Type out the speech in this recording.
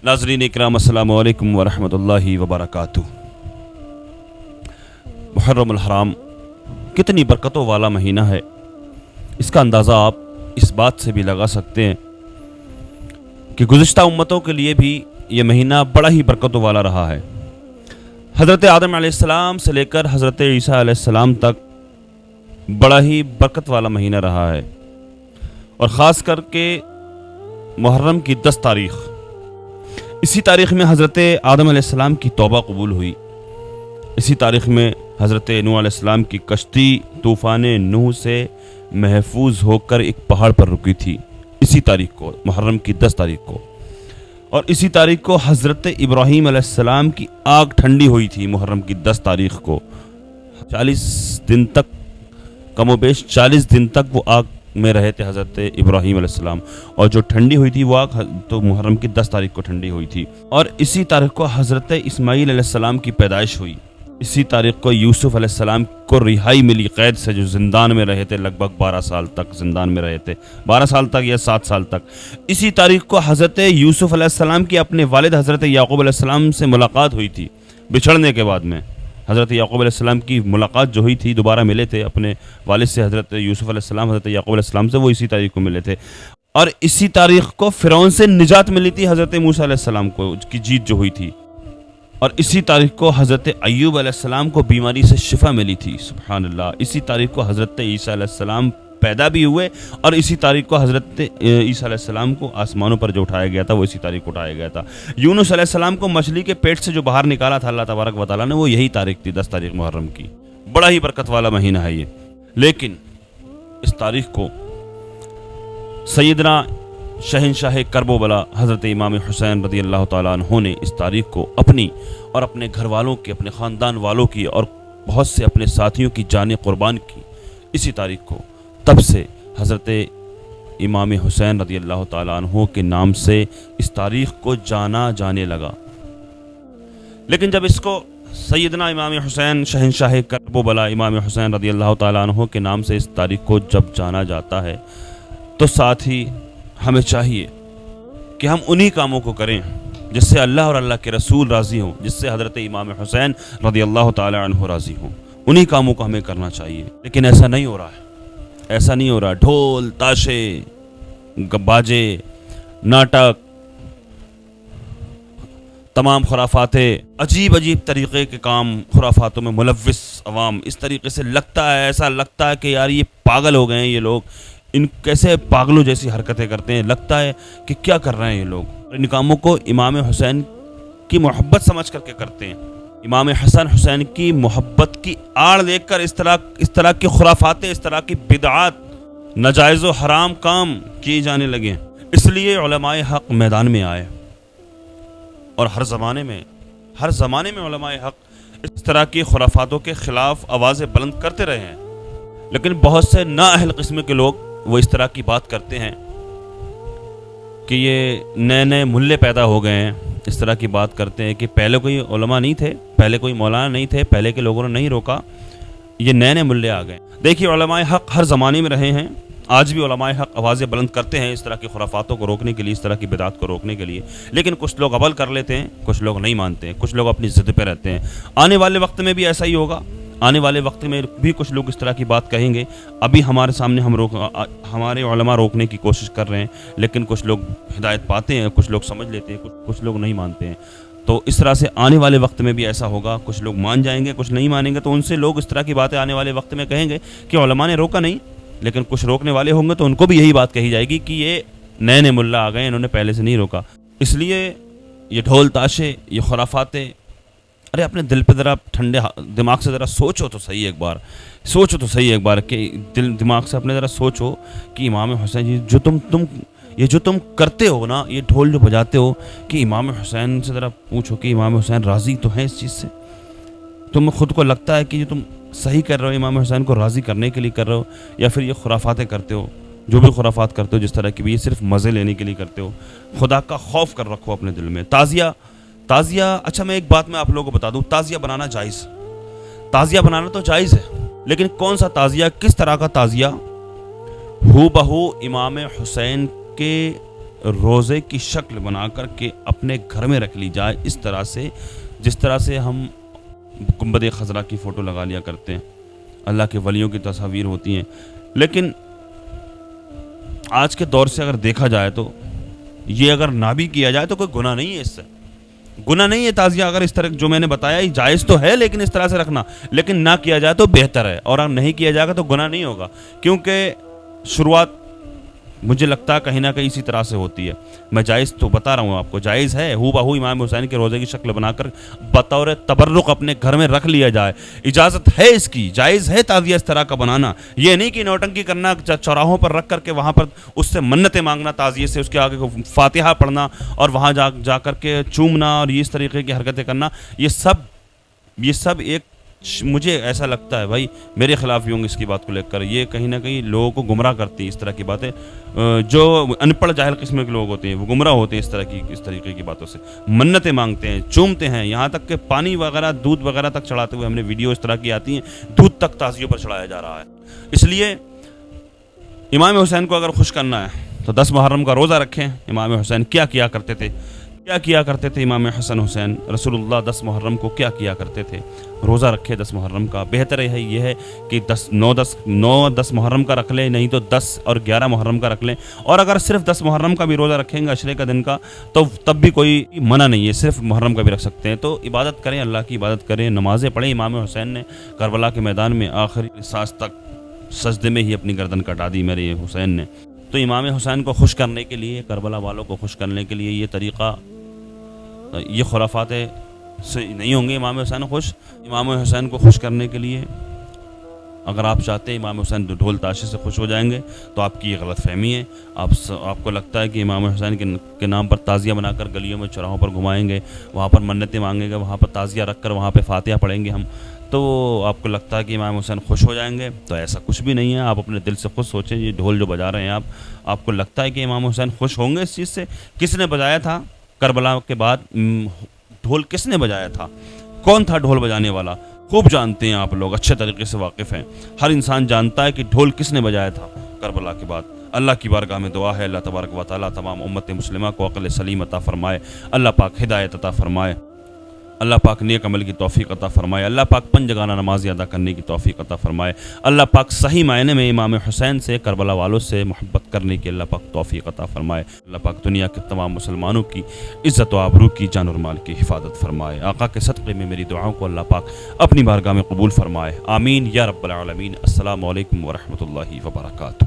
नाज़रीन इकराम अस्सलाम वालेकुम वरहमतुल्लाहि वबरकातुह। मुहर्रमुल हराम कितनी बरकतों वाला महीना है, इसका अंदाज़ा आप इस बात से भी लगा सकते हैं कि गुज़िश्ता उम्मतों के लिए भी ये महीना बड़ा ही बरकतों वाला रहा है। हज़रत आदम अलैहिस्सलाम से लेकर हज़रत ईसा अलैहिस्सलाम तक बड़ा ही बरकत वाला महीना रहा है, और ख़ास करके मुहर्रम की 10 तारीख़, इसी तारीख़ में हज़रत आदम अलैहिस्सलाम की तौबा कबूल हुई। इसी तारीख़ में हज़रत नूह अलैहिस्सलाम की कश्ती तूफ़ान नूह से महफूज होकर एक पहाड़ पर रुकी थी। इसी तारीख़ को, मुहर्रम की 10 तारीख़ को, और इसी तारीख़ को हज़रत इब्राहीम अलैहिस्सलाम की आग ठंडी हुई थी। मुहर्रम की 10 तारीख़ को 40 दिन तक, कमोबेश 40 दिन तक वो आग में रहे थे हज़रत इब्राहीम अलैहिस्सलाम, और जो ठंडी हुई थी वो आग तो मुहर्रम की 10 तारीख़ को ठंडी हुई थी। और इसी तारीख़ को हज़रत इस्माईल अलैहिस्सलाम की पैदाइश हुई। इसी तारीख़ को यूसुफ़ अलैहिस्सलाम को रिहाई मिली क़ैद से, जो ज़िंदान में रहे थे, लगभग 12 साल तक ज़िंदान में रहे थे, 12 साल तक या 7 साल तक। इसी तारीख़ को हज़रत यूसुफ़ अलैहिस्सलाम की अपने वालिद हज़रत याक़ूब अलैहिस्सलाम से मुलाकात हुई थी। बिछड़ने के बाद में हज़रत याक़ूब अलैहिस्सलाम की मुलाकात जो हुई थी, दोबारा मिले थे अपने वालिद से, हज़रत यूसुफ़ अलैहिस्सलाम हज़रत याक़ूब अलैहिस्सलाम से, वो इसी तारीख़ को मिले थे। और इसी तारीख़ को फ़िरौन से निजात मिली थी हज़रत मूसा अलैहिस्सलाम को, उसकी जीत जो हुई थी। और इसी तारीख़ को हज़रत अय्यूब अलैहिस्सलाम को बीमारी से शिफा मिली थी। सुभान अल्लाह। इसी तारीख़ को हज़रत ईसा अलैहिस्सलाम पैदा भी हुए, और इसी तारीख़ को हज़रत ईसा अलैहिस्सलाम को आसमानों पर जो उठाया गया था, वो इसी तारीख़ को उठाया गया था। यूनुस अलैहिस्सलाम को मछली के पेट से जो बाहर निकाला था अल्लाह तबारक व तआला ने, वो यही तारीख़ थी, 10 तारीख़ मुहर्रम की। बड़ा ही बरकत वाला महीना है ये। लेकिन इस तारीख़ को सैयदना शहंशाह करबला हज़रत इमाम हुसैन रज़ी अल्लाह तआला अन्हु ने इस तारीख़ को अपनी और अपने घर वालों की, अपने ख़ानदान वालों की और बहुत से अपने साथियों की जानें क़ुरबान की इसी तारीख़ को। तब से हज़रत इमाम हुसैन रज़ी अल्लाह तआला अन्हु के नाम से इस तारीख़ को जाना जाने लगा। लेकिन जब इसको सैयदना इमाम हुसैन शहंशाह करबला इमाम हुसैन रज़ी अल्लाह तआला अन्हु के नाम से इस तारीख़ को जब जाना जाता है, तो साथ ही हमें चाहिए कि हम उन्हीं कामों को करें जिससे अल्लाह और अल्लाह के रसूल राज़ी हों, जिससे हज़रत इमाम हुसैन रज़ी अल्लाह तआला अन्हु राज़ी हों। उन्हीं कामों को हमें करना चाहिए। लेकिन ऐसा नहीं हो रहा है, ऐसा नहीं हो रहा। ढोल ताशे बाजे नाटक, तमाम खुराफातें, अजीब अजीब तरीक़े के काम, खुराफातों में मुलव्विस अवाम, इस तरीक़े से लगता है, ऐसा लगता है कि यार ये पागल हो गए हैं ये लोग, इन कैसे पागलों जैसी हरकतें करते हैं, लगता है कि क्या कर रहे हैं ये लोग। इन कामों को इमाम हुसैन की मोहब्बत समझ करके करते हैं। इमाम हसन हुसैन की मोहब्बत की आड़ देखकर इस तरह की खुराफातें, इस तरह की बिदआत, नाजायज़ व हराम काम किए जाने लगे। इसलिए उलमाए हक़ मैदान में आए, और हर ज़माने में उलमाए हक़ इस तरह की खुराफातों के ख़िलाफ़ आवाज़ें बुलंद करते रहे हैं। लेकिन बहुत से नाअहल किस्म के लोग वो इस तरह की बात करते हैं कि ये नए नए मुल्ले पैदा हो गए हैं। इस तरह की बात करते हैं कि पहले कोई उलमा नहीं थे, पहले कोई मौलाना नहीं थे, पहले के लोगों ने नहीं रोका, ये नए नए मुल्ले आ गए। देखिए, उलमाए हक़ हर ज़माने में रहे हैं, आज भी उलमाए हक़ आवाज़ें बुलंद करते हैं इस तरह की खुराफातों को रोकने के लिए, इस तरह की बिदात को रोकने के लिए। लेकिन कुछ लोग अमल कर लेते हैं, कुछ लोग नहीं मानते हैं, कुछ लोग अपनी ज़िद पे रहते हैं। आने वाले वक्त में भी ऐसा ही होगा। आने वाले वक्त में भी कुछ लोग इस तरह की बात कहेंगे। अभी हमारे सामने हमारे उलमा रोकने की कोशिश कर रहे हैं, लेकिन कुछ लोग हिदायत पाते हैं, कुछ लोग समझ लेते हैं, कुछ लोग नहीं मानते हैं। तो इस तरह से आने वाले वक्त में भी ऐसा होगा। कुछ लोग मान जाएंगे, कुछ नहीं मानेंगे। तो उनसे लोग इस तरह की बातें आने वाले वक्त में कहेंगे कि उलमा ने रोका नहीं, लेकिन कुछ रोकने वाले होंगे तो उनको भी यही बात कही जाएगी कि ये नए नए मुल्ला आ गए, इन्होंने पहले से नहीं रोका। इसलिए ये ढोल ताशे, ये खुराफातें, अरे अपने दिल पे ज़रा ठंडे दिमाग से ज़रा सोचो तो सही एक बार, सोचो तो सही एक बार कि दिमाग से अपने ज़रा सोचो कि इमाम हुसैन जी जो तुम करते हो ना, ये ढोल जो बजाते हो, कि इमाम हुसैन से ज़रा पूछो कि इमाम हुसैन राज़ी तो हैं इस चीज़ से। तुम्हें ख़ुद को लगता है कि जो तुम सही कर रहे हो, इमाम हुसैन को राज़ी करने के लिए कर रहे हो, या फिर ये खुराफातें करते हो, जो भी खुराफात करते हो जिस तरह की भी, ये सिर्फ मज़े लेने के लिए करते हो। खुदा का खौफ कर रखो अपने दिल में। ताज़िया, अच्छा मैं एक बात मैं आप लोगों को बता दूं, ताज़िया बनाना जायज़, ताज़िया बनाना तो जायज़ है, लेकिन कौन सा ताज़िया, किस तरह का ताज़िया? हू बहू इमाम हुसैन के روزے کی شکل بنا کر کے اپنے گھر میں رکھ لی جائے، اس طرح سے جس طرح سے ہم گنبد خضرا کی فوٹو لگا لیا کرتے ہیں، اللہ کے ولیوں کی تصاویر ہوتی ہیں. لیکن آج کے دور سے اگر دیکھا جائے تو یہ اگر نہ بھی کیا جائے تو کوئی گناہ نہیں ہے، اس سے گناہ نہیں ہے. تعزیہ اگر اس طرح جو میں نے بتایا یہ جائز تو ہے، لیکن اس طرح سے رکھنا، لیکن نہ کیا جائے تو بہتر ہے، اور اگر نہیں کیا جائے گا تو گناہ نہیں ہوگا. کیونکہ شروعات مجھے لگتا ہے کہیں نہ کہیں اسی طرح سے ہوتی ہے. میں جائز تو بتا رہا ہوں آپ کو، جائز ہے ہو بہو امام حسین کے روزے کی شکل بنا کر بطور تبرک اپنے گھر میں رکھ لیا جائے، اجازت ہے اس کی، جائز ہے تعزیہ اس طرح کا بنانا. یہ نہیں کہ نوٹنکی کرنا، چوراہوں پر رکھ کر کے وہاں پر اس سے منتیں مانگنا تعزیے سے، اس کے آگے فاتحہ پڑھنا اور وہاں جا کر کے چومنا اور اس طریقے کی حرکتیں کرنا، یہ سب ایک مجھے ایسا لگتا ہے بھائی میرے خلاف ہی ہوں گے اس کی بات کو لے کر. یہ کہیں نہ کہیں لوگوں کو گمراہ کرتی ہیں اس طرح کی باتیں. جو ان پڑھ جاہل قسم کے لوگ ہوتے ہیں وہ گمراہ ہوتے ہیں اس طریقے کی باتوں سے، منتیں مانگتے ہیں، چومتے ہیں، یہاں تک کہ پانی وغیرہ دودھ وغیرہ تک چڑھاتے ہوئے ہم نے ویڈیو اس طرح کی آتی ہیں، دودھ تک تعزیوں پر چڑھایا جا رہا ہے. اس لیے امام حسین کو اگر خوش کرنا ہے تو 10 محرم کا روزہ رکھیں. امام حسین کیا کرتے تھے امام حسین رسول اللہ 10 محرم کو کیا کرتے تھے؟ روزہ رکھے 10 محرم کا. بہتر یہ ہے کہ 10 محرم کا رکھ لیں، نہیں تو 10 اور 11 محرم کا رکھ لیں. اور اگر صرف 10 محرم کا بھی روزہ رکھیں گے عشرے کا دن کا تو تب بھی کوئی منع نہیں ہے، صرف محرم کا بھی رکھ سکتے ہیں. تو عبادت کریں، اللہ کی عبادت کریں، نمازیں پڑھیں. امام حسین نے کربلا کے میدان میں آخری سانس تک سجدے میں ہی اپنی گردن کٹا دی میرے حسین نے. تو امام حسین کو خوش کرنے کے لیے، کربلا والوں کو خوش کرنے کے لیے یہ طریقہ، یہ خرافات سے نہیں ہوں گے امام حسین خوش. امام حسین کو خوش کرنے کے لیے اگر آپ چاہتے ہیں امام حسین ڈھول تاشے سے خوش ہو جائیں گے تو آپ کی یہ غلط فہمی ہے. آپ کو لگتا ہے کہ امام حسین کے نام پر تعزیہ بنا کر گلیوں میں چوراہوں پر گھمائیں گے، وہاں پر منتیں مانگیں گے، وہاں پر تعزیہ رکھ کر وہاں پہ فاتحہ پڑھیں گے ہم، تو آپ کو لگتا ہے کہ امام حسین خوش ہو جائیں گے. تو ایسا کچھ بھی نہیں ہے. آپ اپنے دل سے خود سوچیں، یہ ڈھول جو بجا رہے ہیں آپ کو لگتا ہے کہ امام حسین خوش ہوں گے اس چیز سے؟ کس نے بجایا تھا کربلا کے بعد ڈھول؟ کس نے بجایا تھا؟ کون تھا ڈھول بجانے والا؟ خوب جانتے ہیں آپ لوگ، اچھے طریقے سے واقف ہیں. ہر انسان جانتا ہے کہ ڈھول کس نے بجایا تھا کربلا کے بعد. اللہ کی بارگاہ میں دعا ہے، اللہ تبارک و تعالیٰ تمام امت مسلمہ کو عقل سلیم عطا فرمائے، اللہ پاک ہدایت عطا فرمائے، اللہ پاک نیک عمل کی توفیق عطا فرمائے، اللہ پاک پنجگانہ نمازی ادا کرنے کی توفیق عطا فرمائے، اللہ پاک صحیح معنی میں امام حسین سے، کربلا والوں سے محبت کرنے کی اللہ پاک توفیق عطا فرمائے. اللہ پاک دنیا کے تمام مسلمانوں کی عزت و آبرو کی، جان اور مال کی حفاظت فرمائے. آقا کے صدقے میں میری دعاؤں کو اللہ پاک اپنی بارگاہ میں قبول فرمائے. آمین یا رب العالمین. السلام علیکم ورحمۃ اللہ وبرکاتہ.